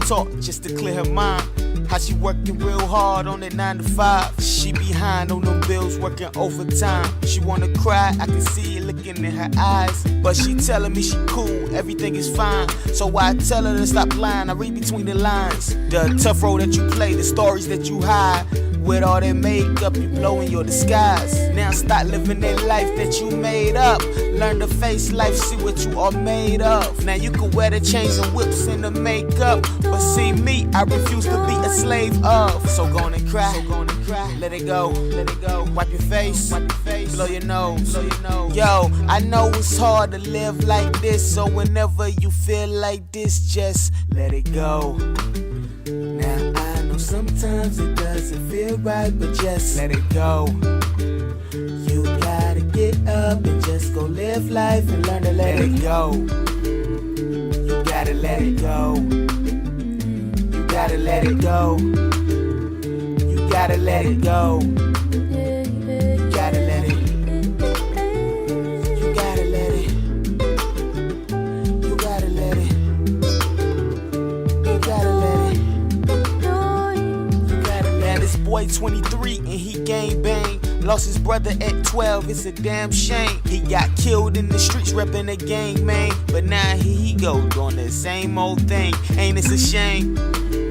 talk just to clear her mind. How she working real hard on that 9 to 5. She behind on them bills, working overtime. She wanna cry, I can see it looking in her eyes. But she telling me she cool, everything is fine. So I tell her to stop lying, I read between the lines. The tough role that you play, the stories that you hide. With all that makeup, you blow in your disguise. Now start living that life that you made up. Learn to face life, see what you are made of. Now you can wear the chains and whips and the makeup, but see me, I refuse to be a slave of. So go on and cry, let it go, wipe your face, blow your nose, Yo, I know it's hard to live like this, so whenever you feel like this, just let it go. Now I know sometimes it doesn't feel right, but just let it go. You gotta get up and just go live life and learn to let it go. You gotta let it go. You gotta let it go. You gotta let it go. You gotta let it. You gotta let it. You gotta let it. You gotta let it. You gotta let it. This boy 23 and he gang bang. Lost his brother at 12, it's a damn shame. He got killed in the streets repping a gang, man. But now here he go, doing the same old thing. Ain't this a shame?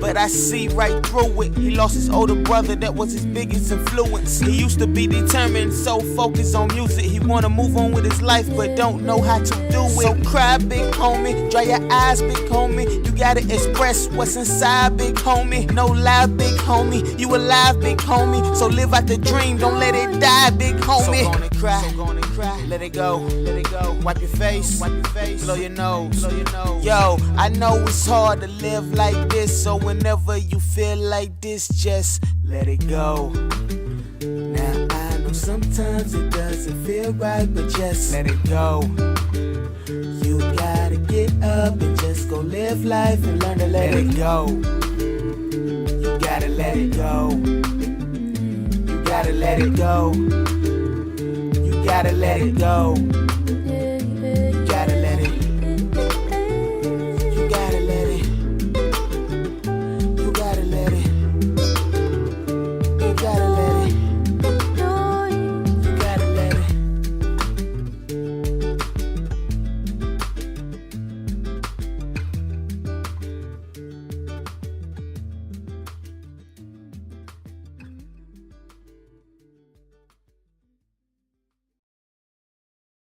But I see right through it. He lost his older brother, that was his biggest influence. He used to be determined, so focused on music. He wanna move on with his life, but don't know how to do it. So cry, big homie, dry your eyes, big homie. You gotta express what's inside, big homie. No lie, big homie, you alive, big homie. So live out the dream, don't let it die, big homie. So go on and cry, let it go, wipe your face, blow your nose, Yo, I know it's hard to live like this, so whenever you feel like this, just let it go. Now I know sometimes it doesn't feel right, but just let it go. You gotta get up and just go live life and learn to let it go. You gotta let it go. You gotta let it go. You gotta let it go.